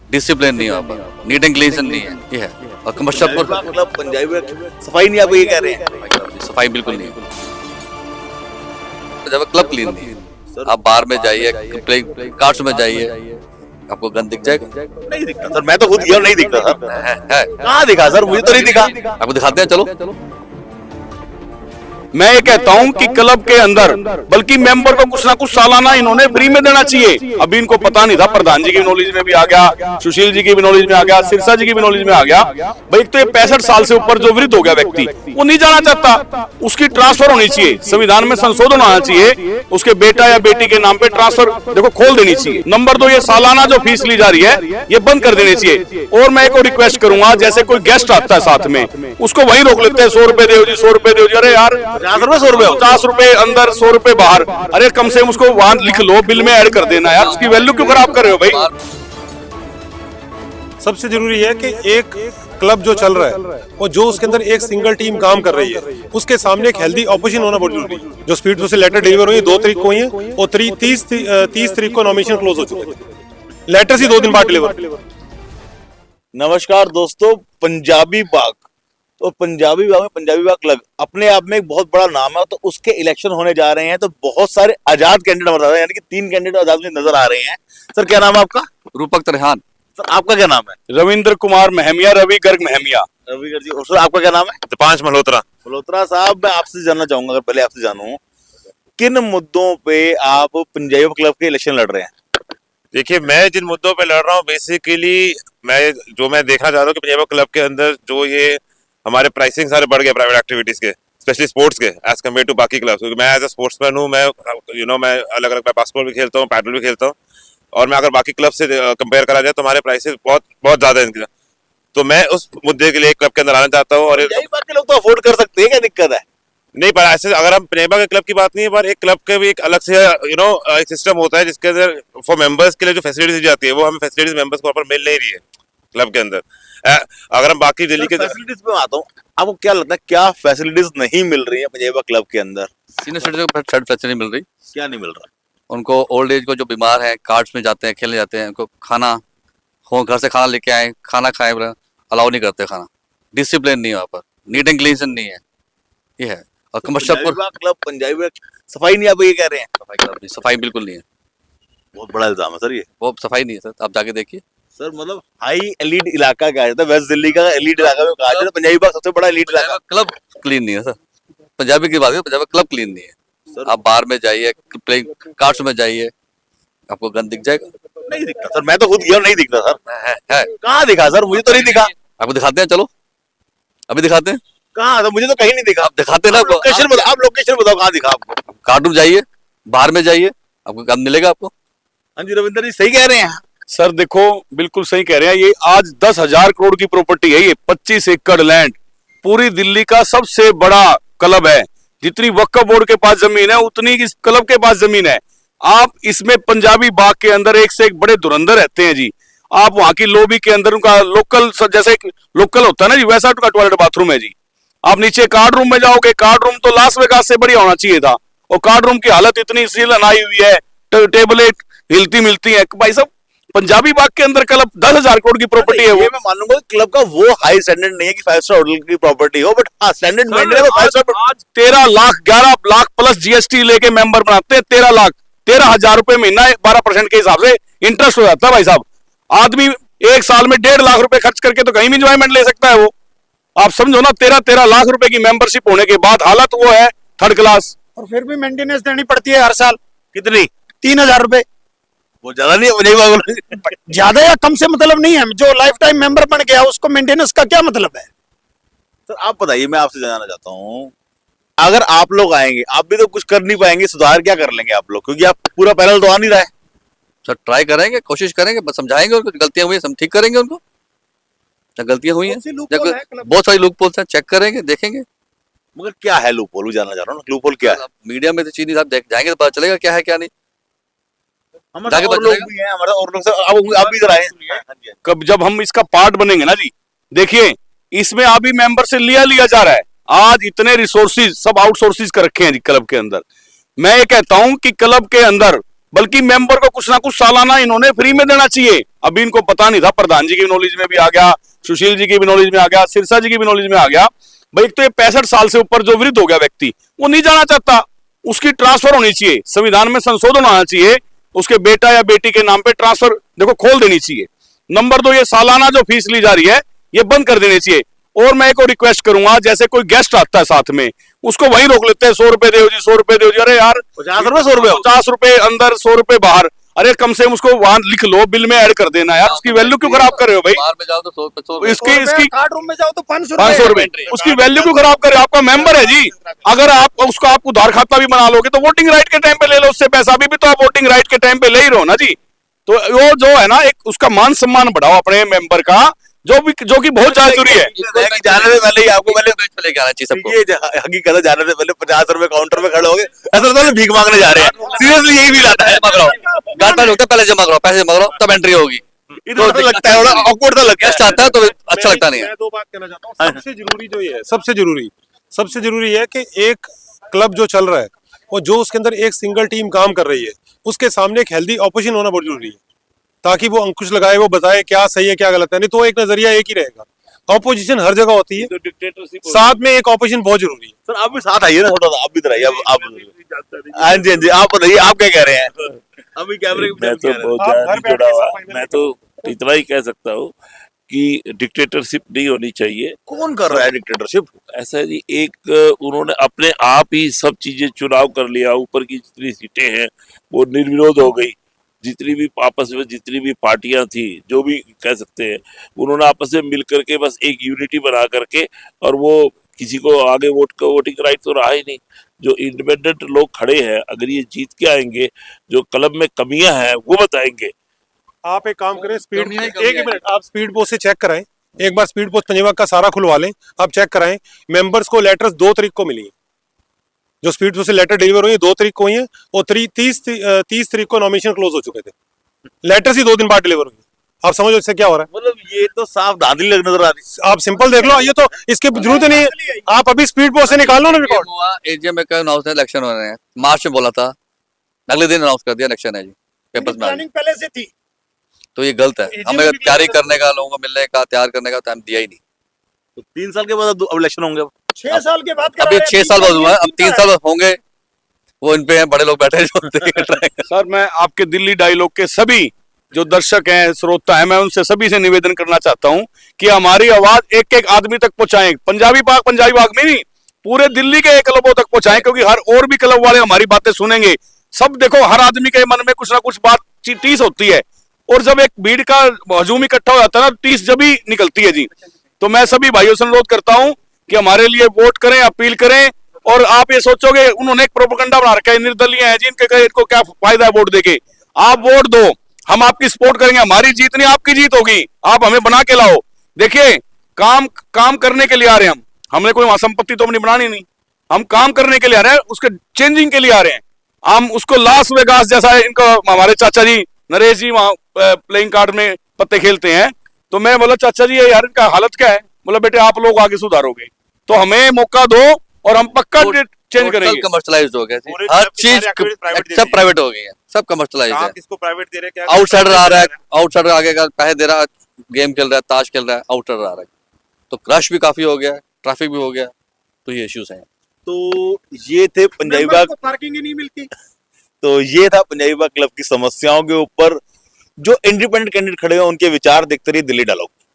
Discipline नहीं है वहाँ पर, नीट एंड क्लीन नहीं है, ये है। और कमर्शियल क्लब पंजाबी सफाई नहीं, आप ये कह रहे हैं? सफाई बिल्कुल नहीं है, जब क्लब क्लीन नहीं है। आप बार में जाइए, प्लेइंग कार्ड्स में जाइए, आपको गंद दिख जाएगा। नहीं दिखता सर, मैं तो खुद गया नहीं दिखता सर। है कहाँ दिखा सर? मुझे तो नहीं दिखा। आपको दिखाते हैं, चलो। मैं ये कहता हूं कि क्लब के अंदर बल्कि मेंबर को कुछ ना कुछ सालाना इन्होंने फ्री में देना चाहिए। अभी इनको पता नहीं था, प्रधान जी की नॉलेज में भी आ गया, सुशील जी की भी नॉलेज में आ गया, सिरसा जी की भी नॉलेज में आ गया। भाई एक तो ये 65 साल से ऊपर जो वृद्ध हो गया व्यक्ति, वो नहीं जाना चाहता, उसकी ट्रांसफर होनी चाहिए, संविधान में संशोधन आना चाहिए, उसके बेटा या बेटी के नाम पे ट्रांसफर देखो खोल देनी चाहिए। नंबर 2, ये सालाना जो फीस ली जा रही है ये बंद कर देनी चाहिए। और मैं एक और रिक्वेस्ट करूंगा, जैसे कोई गेस्ट आता है साथ में, उसको वहीं रोक लेते हैं, 100 रुपए दो जी, 100 रुपए दो जी। अरे यार 50 रुपए 100 रुपए 50 रुपए अंदर 100 रुपए बाहर, अरे कम से कम उसको वहां लिख लो, बिल में ऐड कर देना यार, उसकी वैल्यू क्यों खराब कर रहे हो भाई? सबसे जरूरी है कि एक क्लब जो चल रहा है और जो उसके अंदर एक सिंगल टीम काम कर रही है, उसके सामने एक हेल्दी ऑपोजिशन होना बहुत जरूरी है। जो स्पीड से लेटर डिलीवर हुई 2 तारीख को हुई है और 30 तारीख को नॉमिनेशन क्लोज हो चुके हैं। लेटर से 2 दिन बाद डिलीवर। नमस्कार दोस्तों, पंजाबी बाग, तो पंजाबी बाग में पंजाबी बाग क्लब अपने आप में एक बहुत बड़ा नाम है। तो उसके इलेक्शन होने जा रहे हैं, तो बहुत सारे आजाद कैंडिडेट नजर आ रहे हैं, यानी कि 3 कैंडिडेट आजाद में नजर आ रहे हैं। सर क्या नाम है आपका? रूपक त्रेहान। सर आपका क्या नाम है? रविंद्र कुमार महमिया, रवि गर्ग महमिया। रविगर जी। और सर आपका क्या नाम है? दीपांश मल्होत्रा। मल्होत्रा साहब, मैं आपसे जानना चाहूंगा, अगर पहले आपसे जानूं, किन मुद्दों पे आप पंजाबी बाग क्लब के इलेक्शन लड़ रहे हैं? देखिए, मैं जिन मुद्दों पे लड़ रहा हूँ, बेसिकली मैं देखना चाहता हूँ कि पंजाबी बाग क्लब के अंदर जो ये हमारे प्राइसिंग सारे बढ़ गए प्राइवेट एक्टिविटीज के, स्पेशली स्पोर्ट्स के, एज कम्पेयर टू बाकी क्लब्स। क्योंकि मैं एज अ स्पोर्ट्समैन हूँ, मैं मैं अलग अलग बास्केटबॉल भी खेलता हूँ, पैडल भी खेलता हूँ, और मैं अगर बाकी क्लब से कंपेयर करा जाए तो हमारे प्राइसेस बहुत बहुत ज्यादा है इनके। तो मैं उस मुद्दे के लिए क्लब के अंदर आना चाहता हूँ। और बाकी लोग तो अफोर्ड कर सकते हैं, क्या दिक्कत है? नहीं, पर ऐसे अगर हम पंजाबी बाग के क्लब की बात नहीं है, पर एक क्लब के भी एक अलग से एक सिस्टम होता है जिसके अंदर फॉर मेंबर्स के लिए जो फैसिलिटीज दी जाती है, वो हमें फैसिलिटीज मेंबर्स को मिल नहीं रही है क्लब के अंदर। अगर हम बाकी दिल्ली के फैसिलिटीज पे आता हूँ, आपको क्या लगता है क्या फैसिलिटीज नहीं मिल रही है पंजाबी बाग क्लब के अंदर? सीनियर सिटीजन को फैसिलिटी मिल रही, क्या नहीं मिल रहा? उनको ओल्ड एज को जो बीमार है, कार्ड्स में जाते हैं, खेलने जाते हैं, उनको खाना हो, घर से खाना लेके आए, खाना खाए, अलाउ नहीं करते खाना। डिसिप्लिन नहीं है वहाँ पर, नीट एंड क्लीन नहीं है, ये है। और कमर्शियल क्लब पंजाबी बाग सफाई नहीं, आप ये कह रहे हैं? सफाई बिल्कुल नहीं है, बहुत बड़ा इल्जाम है सर ये। वो सफाई नहीं है सर, आप जाके देखिए। सर मतलब हाई एलीट इलाका कहा जाता है, वेस्ट दिल्ली का एलीट इलाका में कहा जाता है, पंजाबी बाग सबसे बड़ा एलीट इलाका। क्लब क्लीन नहीं है सर, पंजाबी की बात है, पंजाबी क्लब क्लीन नहीं है। आप बार में जाइए, प्लेइंग कार्ड्स में जाइए, आपको गंद दिख जाएगा। नहीं दिखता सर, मैं तो खुद गया नहीं दिखता सर। है कहाँ दिखा सर? मुझे तो नहीं दिखा। आपको दिखाते हैं, चलो अभी दिखाते हैं। कहाँ? तो मुझे तो कहीं नहीं दिखा। आप दिखाते ना, लोकेशन बताओ, आप लोकेशन बताओ कहाँ दिखा आपको? कार्ड रूम जाइए, बाहर में जाइए, आपको गंद मिलेगा आपको। हाँ जी रविंदर जी, सही कह रहे हैं सर देखो, बिल्कुल सही कह रहे हैं। ये आज 10,000 करोड़ की प्रॉपर्टी है, ये 25 एकड़ लैंड, पूरी दिल्ली का सबसे बड़ा क्लब है। जितनी वक्फ बोर्ड के पास जमीन है, उतनी इस क्लब के पास जमीन है। आप इसमें पंजाबी बाग के अंदर एक से एक बड़े धुरंधर रहते हैं जी। आप वहां की लॉबी के अंदर उनका लोकल, जैसे लोकल होता है ना जी, वैसा उनका टॉयलेट बाथरूम है जी। आप नीचे कार्ड रूम में जाओगे, कार्ड रूम तो लास वेगास से बढ़िया होना चाहिए था, और कार्ड रूम की हालत इतनी सीलन आई हुई है, टेबलें हिलती मिलती है। भाई साहब, पंजाबी बाग के अंदर क्लब 10,000 करोड़ की प्रॉपर्टी है। वो मैं मानूंगा क्लब का वो हाई स्टैंडर्ड नहीं है कि 5 स्टार होटल की प्रॉपर्टी हो, बट हाँ स्टैंडर्ड मेंटेन है। 5 स्टार आज 13 लाख 11 लाख प्लस जीएसटी लेके मेंबर बनाते हैं। 13 लाख 13,000 रुपए महीना, 12% के हिसाब से इंटरेस्ट हो जाता है। भाई साहब, आदमी एक साल में 1.5 लाख रुपए खर्च करके तो कहीं भी इंजॉयमेंट ले सकता है वो। आप समझो ना, 13 लाख रुपए की मेंबरशिप होने के बाद हालत वो है थर्ड क्लास। और फिर भी मेंटेनेंस देनी पड़ती है हर साल। कितनी? 3,000 रुपए। वो ज्यादा नहीं है? ज्यादा या कम से मतलब नहीं है, जो लाइफ टाइम मेंबर बन गया उसको मेंटेनेंस का क्या मतलब है? सर आप बताइए, मैं आपसे जानना चाहता हूँ, अगर आप लोग आएंगे, आप भी तो कुछ कर नहीं पाएंगे, सुधार क्या कर लेंगे आप लोग? क्योंकि आप पूरा पैनल तो आ नहीं रहा है। सर ट्राई करेंगे, कोशिश करेंगे, बस समझाएंगे उनको, गलतियां हुई हम ठीक करेंगे उनको। गलतियां हुई हैं, बहुत सारी लूप होल्स हैं, चेक करेंगे, देखेंगे। मगर क्या है लूप होल? जानना चाह रहा हूँ, लूप होल क्या है? मीडिया में तो चीज नहीं, साहब जाएंगे तो पता चलेगा क्या है क्या नहीं। हमारे और लोग भी हैं, हमारे और लोग से आप भी इधर आए। कब जब हम इसका पार्ट बनेंगे ना जी, देखिए इसमें अभी मेंबर से लिया जा रहा है। आज इतने रिसोर्सेज सब आउटसोर्सेज कर रखे हैं जी क्लब के अंदर। मैं ये कहता हूं कि क्लब के अंदर बल्कि मेंबर को कुछ ना कुछ सालाना इन्होंने फ्री में देना चाहिए। अभी इनको पता नहीं था, प्रधान जी की नॉलेज में भी आ गया, सुशील जी की भी नॉलेज में आ गया, सिरसा जी की भी नॉलेज में आ गया। भाई एक तो ये 65 साल से ऊपर जो वृद्ध हो गया व्यक्ति, वो नहीं जाना चाहता, उसकी ट्रांसफर होनी चाहिए, संविधान में संशोधन होना चाहिए, उसके बेटा या बेटी के नाम पे ट्रांसफर देखो खोल देनी चाहिए। नंबर 2, ये सालाना जो फीस ली जा रही है ये बंद कर देनी चाहिए। और मैं एक और रिक्वेस्ट करूंगा, जैसे कोई गेस्ट आता है साथ में, उसको वहीं रोक लेते हैं, 100 रुपए दो जी, 100 रुपए दो जी। अरे यार 50 रुपए 100 रुपए 50 रुपए अंदर, 100 रुपए बाहर। अरे कम से कम उसको वहां लिख लो, बिल में ऐड कर देना यार, उसकी वैल्यू क्यों खराब कर रहे हो भाई? बाहर में जाओ तो 100 इसकी कार्ड रूम में जाओ तो 500 500 रुपए, उसकी वैल्यू क्यों खराब करे? आपका मेंबर है जी, अगर आप उसको आप उधार खाता भी बना लोगे तो वोटिंग राइट के टाइम पे ले लो उससे पैसा, अभी भी तो आप वोटिंग राइट के टाइम पे ले ही रहो ना जी। तो वो जो है ना, एक उसका मान सम्मान बढ़ाओ अपने मेंबर का, जो कि बहुत ज्यादा जरूरी है। जाने से पहले ही आपको पहले लेके आना चाहिए सबको। ये हकीकत है, जाने से पहले 50 रुपए काउंटर में खड़े हो गए, ऐसा लगता है भीख मांगने जा रहे हैं। सीरियसली यही फील आता है। जमा कराओ, गार्ड पैन होता है, पहले जमा कराओ, पैसे जमा कराओ, तब एंट्री होगी। तो लगता है, बड़ा awkward सा लगता गेस्ट है। आता है तो अच्छा लगता नहीं है। मैं दो बात कहना चाहता हूँ। सबसे जरूरी जो ये है, सबसे जरूरी है कि एक क्लब जो चल रहा है और जो उसके अंदर एक सिंगल टीम काम कर रही है, उसके सामने एक हेल्दी ऑपोजिशन होना बहुत जरूरी है, ताकि वो अंकुश लगाए, वो बताए क्या सही है क्या गलत है। नहीं तो एक नजरिया एक ही रहेगा। ऑपोजिशन हर जगह होती है, तो डिक्टेटरशिप साथ में एक ऑपोजिशन बहुत जरूरी है। सर आप भी साथ आइए ना, थोड़ा सा आप भी इधर आइए। अब आप हाँ जी, हाँ जी, आप बताइए आप क्या कह रहे हैं अभी कैमरे मैं तो बहुत आप ज्यादा घर नहीं बैठ जुड़ा के हुआ, सब फाइनल मैं तो इतना ही कह सकता हूँ कि डिक्टेटरशिप नहीं होनी चाहिए। कौन कर रहा है डिक्टेटरशिप? ऐसा है जी, एक उन्होंने अपने आप ही सब चीजें चुनाव कर लिया, ऊपर की जितनी सीटें हैं वो निर्विरोध हो गई, जितनी भी आपस में जितनी भी पार्टियां थी, जो भी कह सकते हैं, उन्होंने आपस में मिल करके बस एक यूनिटी बना करके, और वो किसी को आगे वोटिंग राइट तो रहा ही नहीं। जो इंडिपेंडेंट लोग खड़े हैं, अगर ये जीत के आएंगे, जो क्लब में कमियां हैं वो बताएंगे। आप एक काम करें, स्पीड कमी है, एक ही मिनट, आप स्पीड पोस्ट से चेक कराएं, एक बार स्पीड पोस्ट पंजीबाग का सारा खुलवा लें, आप चेक कराएं। मेंबर्स को लेटर्स 2 तारीख को मिली है, जो स्पीड पोस्ट से लेटर डिलीवर हुई है 2 तारीख को हुई है, और 30 तारीख को नॉमिनेशन क्लोज हो चुके थे। लेटर्स ही 2 दिन बाद डिलीवर हुई है। आप समझो इससे क्या हो रहा है? मतलब ये तो साफ धांधली लग नजर आ रही आप सिंपल देख लो, ये तो इसकी जरूरत नहीं है, आप अभी स्पीड पोस्ट से निकाल लो ना रिकॉर्ड। हुआ एजीएम में कल अनाउंस इलेक्शन हो रहे हैं, मार्च में बोला था, अगले दिन अनाउंस कर दिया इलेक्शन है जी, पेपर्स में आ गया। प्लानिंग पहले से थी। तो ये गलत है, हमें तैयारी करने का, लोगों को मिलने का, तैयार करने का टाइम दिया ही नहीं। तो 3 साल के बाद अब इलेक्शन होंगे। 6 साल के बाद अभी 6 साल बाद हुआ है, अब 3 साल होंगे, वो इन पे हैं बड़े लोग बैठे हैं जो देख रहे हैं। सर मैं आपके दिल्ली डायलॉग के सभी जो दर्शक हैं, श्रोता हैं, मैं उनसे सभी से निवेदन करना चाहता हूं कि हमारी आवाज एक एक आदमी तक पहुंचाएं। पंजाबी बाग में नहीं, पूरे दिल्ली के क्लबों तक पहुंचाएं, क्योंकि हर और भी क्लब वाले हमारी बातें सुनेंगे। सब देखो, हर आदमी के मन में कुछ ना कुछ बात टीस होती है, और जब एक भीड़ का हजूम इकट्ठा हो जाता है ना, टीस जब ही निकलती है जी। तो मैं सभी भाइयों से अनुरोध करता हूं कि हमारे लिए वोट करें, अपील करें। और आप ये सोचोगे उन्होंने एक प्रोपेगेंडा बना रखा है, निर्दलीय है जी, इनको क्या फायदा है वोट देके? आप वोट दो, हम आपकी सपोर्ट करेंगे, हमारी जीत नहीं आपकी जीत होगी, आप हमें बना के लाओ। देखिए, काम करने के लिए आ रहे हैं हमने कोई संपत्ति तो अपनी बनानी नहीं, हम काम करने के लिए आ रहे हैं, उसके चेंजिंग के लिए आ रहे हैं। हम उसको लास वेगास जैसा है, इनको हमारे चाचा जी नरेश जी वहां प्लेइंग कार्ड में पत्ते खेलते हैं, तो मैं बोला चाचा जी यार इनका हालत क्या है? बोला बेटे आप लोग आगे सुधारोगे, तो हमें मौका दो और हम पक्का चेंज करेंगे। कमर्शलाइज्ड हो गया जी, पूरे हर सब चीज सारी activities private दे सब दी है। प्राइवेट हो गई है, सब कमर्शलाइज्ड है। आप किसको प्राइवेट दे रहे हैं, क्या आउटसाइडर आ रहा है, आउटसाइडर आगे का पैसे दे रहा है, गेम खेल रहा है, ताश खेल रहा है, आउटसाइडर आ रहा है, तो रश भी काफी हो गया है, ट्रैफिक भी हो गया, तो ये इश्यूज हैं। तो ये थे पंजाबी मेंबर बाग, को पार्किंग ही नहीं मिलती। तो ये था पंजाबी बाग क्लब की समस्याओं के ऊपर जो इंडिपेंडेंट कैंडिडेट खड़े हैं उनके विचार देखते रहिए दिल्ली डायलॉग।